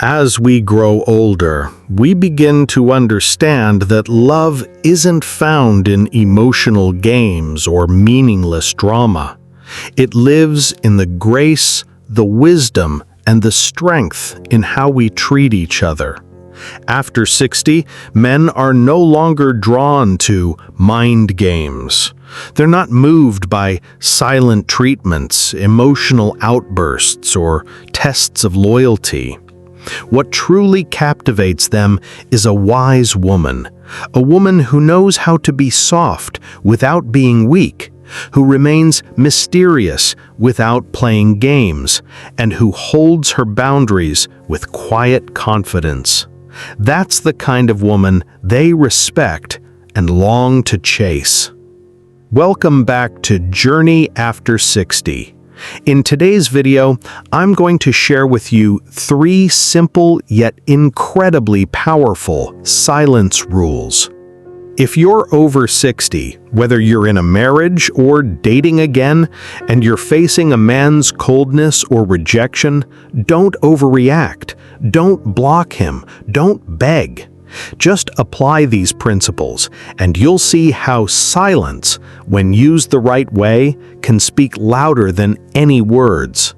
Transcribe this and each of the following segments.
As we grow older, we begin to understand that love isn't found in emotional games or meaningless drama. It lives in the grace, the wisdom, and the strength in how we treat each other. After 60, men are no longer drawn to mind games. They're not moved by silent treatments, emotional outbursts, or tests of loyalty. What truly captivates them is a wise woman, a woman who knows how to be soft without being weak, who remains mysterious without playing games, and who holds her boundaries with quiet confidence. That's the kind of woman they respect and long to chase. Welcome back to Journey After 60. In today's video, I'm going to share with you 3 simple yet incredibly powerful silence rules. If you're over 60, whether you're in a marriage or dating again, and you're facing a man's coldness or rejection, don't overreact. Don't block him. Don't beg. Just apply these principles, and you'll see how silence, when used the right way, can speak louder than any words.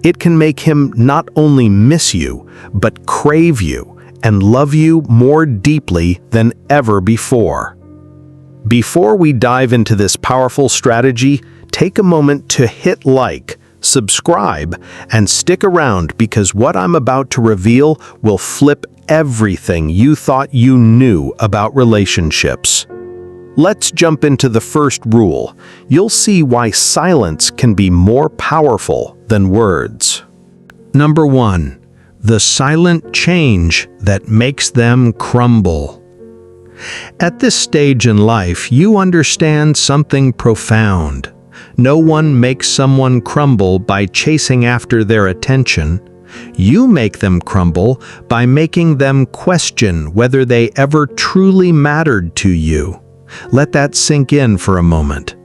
It can make him not only miss you, but crave you and love you more deeply than ever before. Before we dive into this powerful strategy, take a moment to hit like, subscribe, and stick around because what I'm about to reveal will flip everything you thought you knew about relationships. Let's jump into the first rule. You'll see why silence can be more powerful than words. Number 1. The silent change that makes them crumble. At this stage in life, you understand something profound. No one makes someone crumble by chasing after their attention. You make them crumble by making them question whether they ever truly mattered to you. Let that sink in for a moment.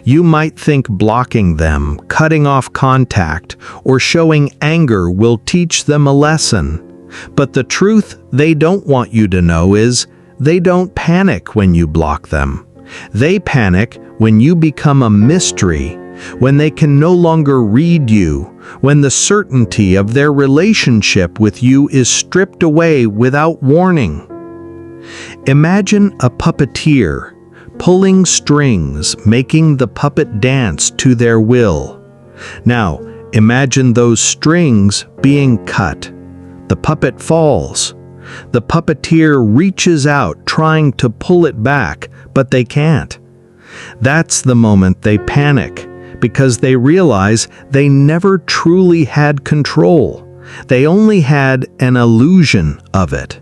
You might think blocking them, cutting off contact, or showing anger will teach them a lesson. But the truth they don't want you to know is they don't panic when you block them. They panic when you become a mystery, when they can no longer read you, when the certainty of their relationship with you is stripped away without warning. Imagine a puppeteer pulling strings, making the puppet dance to their will. Now, imagine those strings being cut. The puppet falls. The puppeteer reaches out, trying to pull it back, but they can't. That's the moment they panic, because they realize they never truly had control. They only had an illusion of it.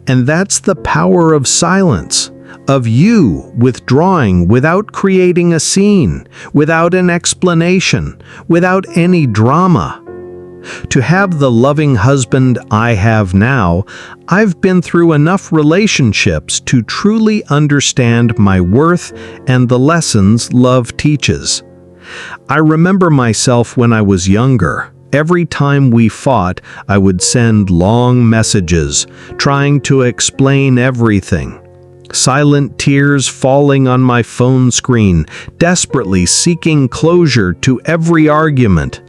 And that's the power of silence, of you withdrawing without creating a scene, without an explanation, without any drama. To have the loving husband I have now, I've been through enough relationships to truly understand my worth and the lessons love teaches. I remember myself when I was younger. Every time we fought, I would send long messages, trying to explain everything. Silent tears falling on my phone screen, desperately seeking closure to every argument.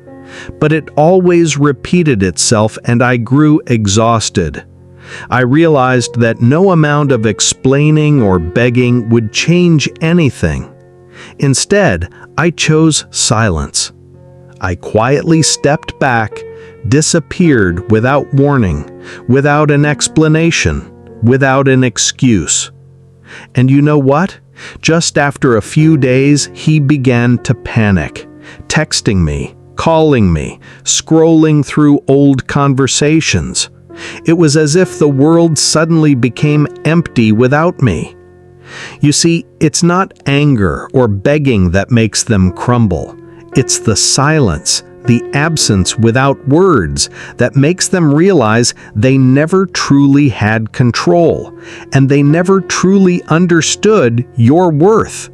But it always repeated itself and I grew exhausted. I realized that no amount of explaining or begging would change anything. Instead, I chose silence. I quietly stepped back, disappeared without warning, without an explanation, without an excuse. And you know what? Just after a few days, he began to panic, texting me, calling me, scrolling through old conversations. It was as if the world suddenly became empty without me. You see, it's not anger or begging that makes them crumble. It's the silence, the absence without words, that makes them realize they never truly had control, and they never truly understood your worth.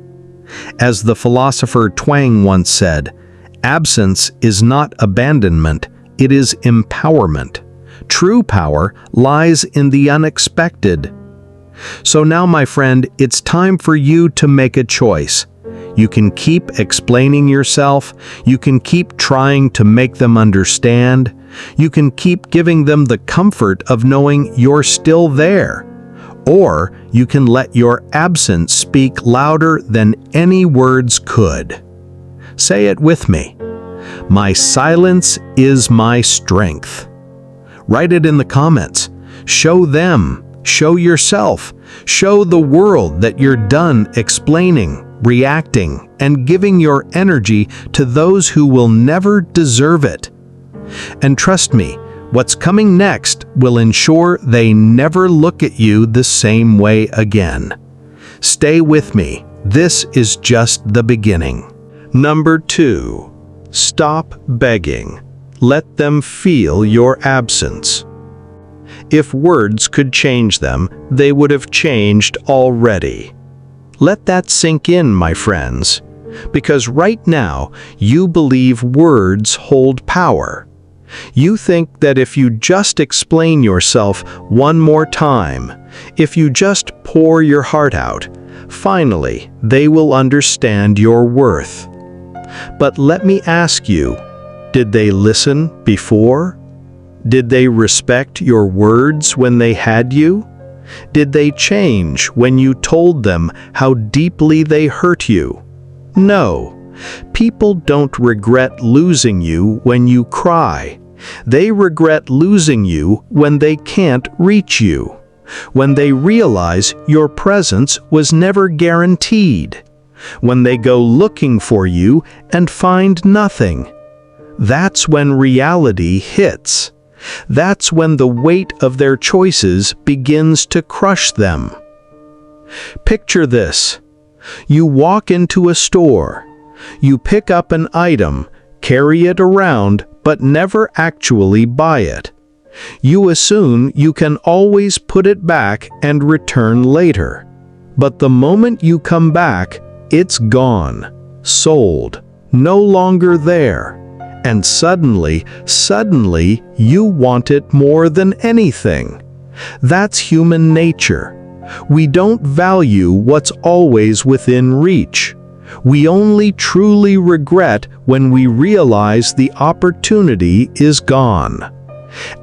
As the philosopher Twang once said, absence is not abandonment, it is empowerment. True power lies in the unexpected. So now, my friend, it's time for you to make a choice. You can keep explaining yourself. You can keep trying to make them understand. You can keep giving them the comfort of knowing you're still there. Or you can let your absence speak louder than any words could. Say it with me. My silence is my strength. Write it in the comments. Show them, show yourself, show the world that you're done explaining, reacting, and giving your energy to those who will never deserve it. And trust me, what's coming next will ensure they never look at you the same way again. Stay with me. This is just the beginning. Number 2. Stop begging. Let them feel your absence. If words could change them, they would have changed already. Let that sink in, my friends, because right now you believe words hold power. You think that if you just explain yourself one more time, if you just pour your heart out, finally they will understand your worth. But let me ask you, did they listen before? Did they respect your words when they had you? Did they change when you told them how deeply they hurt you? No. People don't regret losing you when you cry. They regret losing you when they can't reach you, when they realize your presence was never guaranteed, when they go looking for you and find nothing. That's when reality hits. That's when the weight of their choices begins to crush them. Picture this. You walk into a store. You pick up an item, carry it around, but never actually buy it. You assume you can always put it back and return later. But the moment you come back, it's gone, sold, no longer there. And suddenly, you want it more than anything. That's human nature. We don't value what's always within reach. We only truly regret when we realize the opportunity is gone.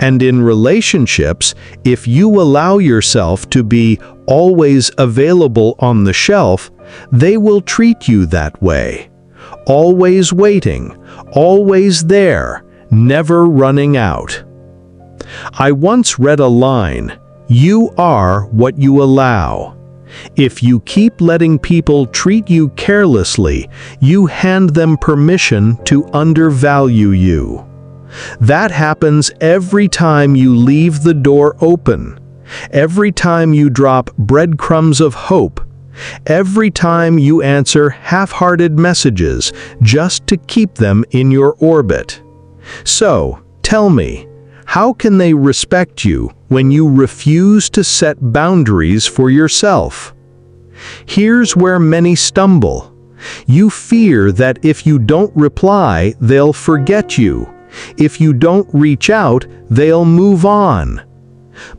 And in relationships, if you allow yourself to be always available on the shelf, they will treat you that way. Always waiting, always there, never running out. I once read a line, "You are what you allow." If you keep letting people treat you carelessly, you hand them permission to undervalue you. That happens every time you leave the door open, every time you drop breadcrumbs of hope, every time you answer half-hearted messages just to keep them in your orbit. So, tell me, how can they respect you when you refuse to set boundaries for yourself? Here's where many stumble. You fear that if you don't reply, they'll forget you. If you don't reach out, they'll move on.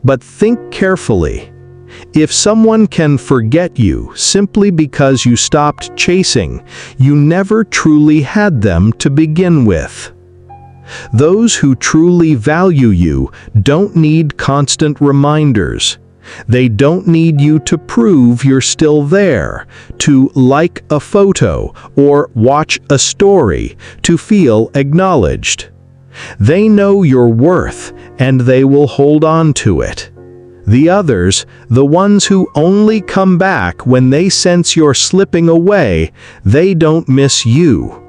But think carefully. If someone can forget you simply because you stopped chasing, you never truly had them to begin with. Those who truly value you don't need constant reminders. They don't need you to prove you're still there, to like a photo or watch a story, to feel acknowledged. They know your worth, and they will hold on to it. The others, the ones who only come back when they sense you're slipping away, they don't miss you.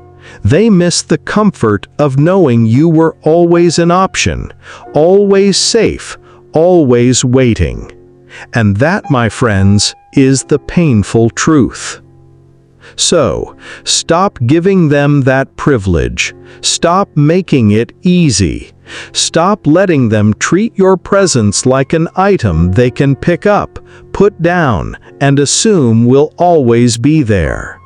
They miss the comfort of knowing you were always an option, always safe, always waiting. And that, my friends, is the painful truth. So, stop giving them that privilege. Stop making it easy. Stop letting them treat your presence like an item they can pick up, put down, and assume will always be there.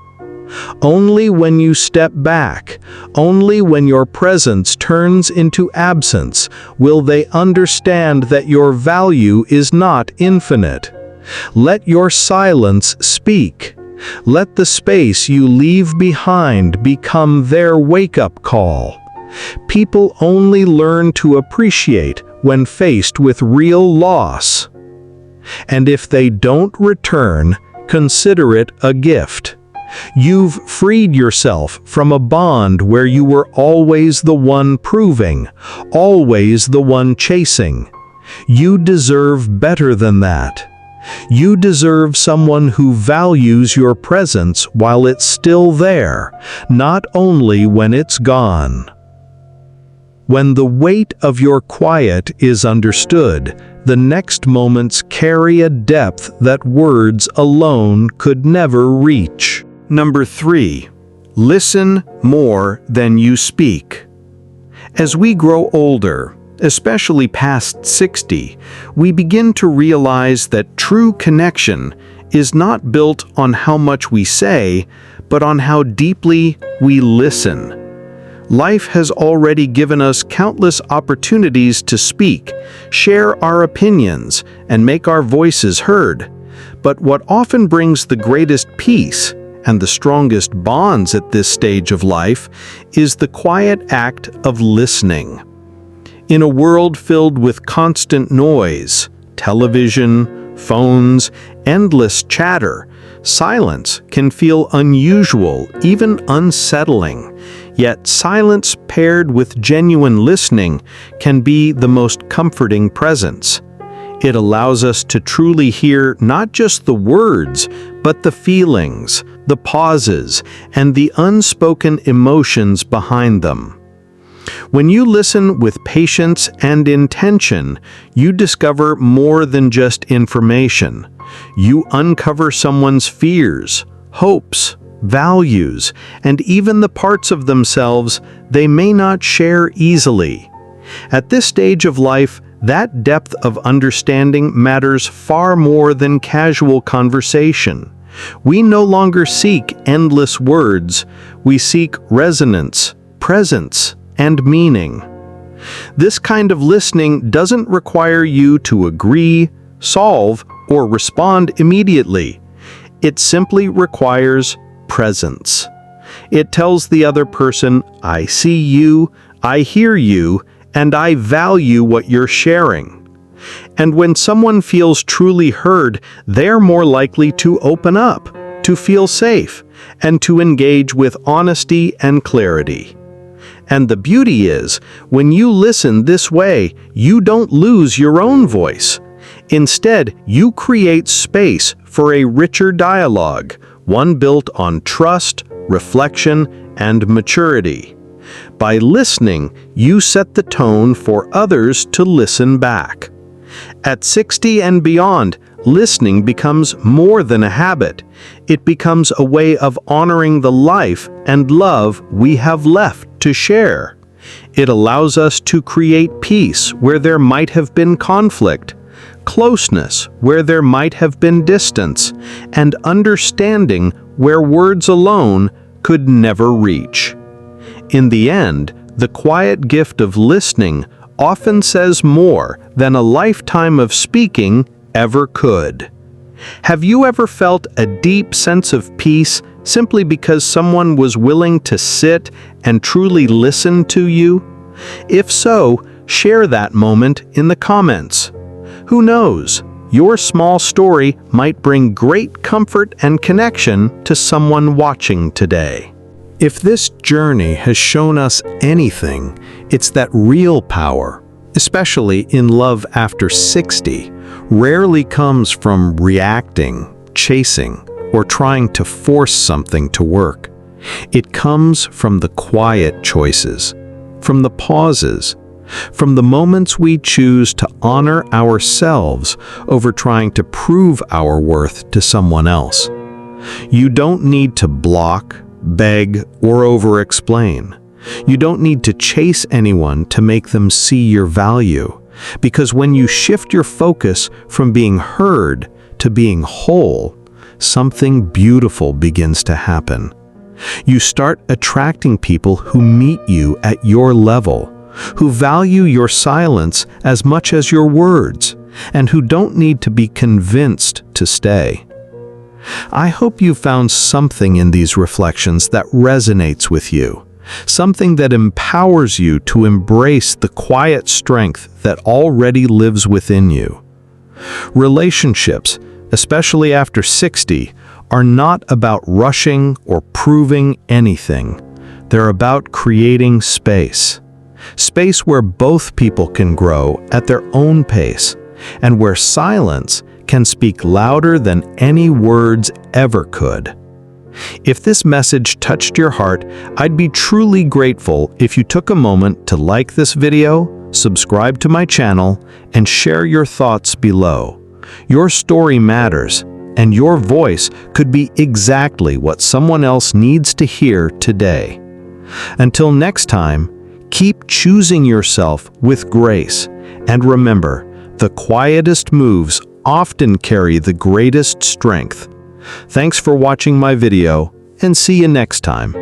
Only when you step back, only when your presence turns into absence, will they understand that your value is not infinite. Let your silence speak. Let the space you leave behind become their wake-up call. People only learn to appreciate when faced with real loss. And if they don't return, consider it a gift. You've freed yourself from a bond where you were always the one proving, always the one chasing. You deserve better than that. You deserve someone who values your presence while it's still there, not only when it's gone. When the weight of your quiet is understood, the next moments carry a depth that words alone could never reach. Number 3. Listen more than you speak. As we grow older, especially past 60, we begin to realize that true connection is not built on how much we say, but on how deeply we listen. Life has already given us countless opportunities to speak, share our opinions, and make our voices heard. But what often brings the greatest peace and the strongest bonds at this stage of life is the quiet act of listening. In a world filled with constant noise, television, phones, endless chatter, silence can feel unusual, even unsettling. Yet silence paired with genuine listening can be the most comforting presence. It allows us to truly hear not just the words, but the feelings, the pauses, and the unspoken emotions behind them. When you listen with patience and intention, you discover more than just information. You uncover someone's fears, hopes, values, and even the parts of themselves they may not share easily. At this stage of life, that depth of understanding matters far more than casual conversation. We no longer seek endless words, we seek resonance, presence, and meaning. This kind of listening doesn't require you to agree, solve, or respond immediately. It simply requires presence. It tells the other person, I see you, I hear you, and I value what you're sharing. And when someone feels truly heard, they're more likely to open up, to feel safe, and to engage with honesty and clarity. And the beauty is, when you listen this way, you don't lose your own voice. Instead, you create space for a richer dialogue, one built on trust, reflection, and maturity. By listening, you set the tone for others to listen back. At 60 and beyond, listening becomes more than a habit. It becomes a way of honoring the life and love we have left to share. It allows us to create peace where there might have been conflict, closeness where there might have been distance, and understanding where words alone could never reach. In the end, the quiet gift of listening often says more than a lifetime of speaking ever could. Have you ever felt a deep sense of peace simply because someone was willing to sit and truly listen to you? If so, share that moment in the comments. Who knows, your small story might bring great comfort and connection to someone watching today. If this journey has shown us anything, it's that real power, especially in love after 60, rarely comes from reacting, chasing, or trying to force something to work. It comes from the quiet choices, from the pauses, from the moments we choose to honor ourselves over trying to prove our worth to someone else. You don't need to block, beg, or over-explain. You don't need to chase anyone to make them see your value, because when you shift your focus from being heard to being whole, something beautiful begins to happen. You start attracting people who meet you at your level, who value your silence as much as your words, and who don't need to be convinced to stay. I hope you found something in these reflections that resonates with you, something that empowers you to embrace the quiet strength that already lives within you. Relationships, especially after 60, are not about rushing or proving anything. They're about creating space. Space where both people can grow at their own pace, and where silence can speak louder than any words ever could. If this message touched your heart, I'd be truly grateful if you took a moment to like this video, subscribe to my channel, and share your thoughts below. Your story matters, and your voice could be exactly what someone else needs to hear today. Until next time, keep choosing yourself with grace, and remember, the quietest moves often carry the greatest strength. Thanks for watching my video, and see you next time.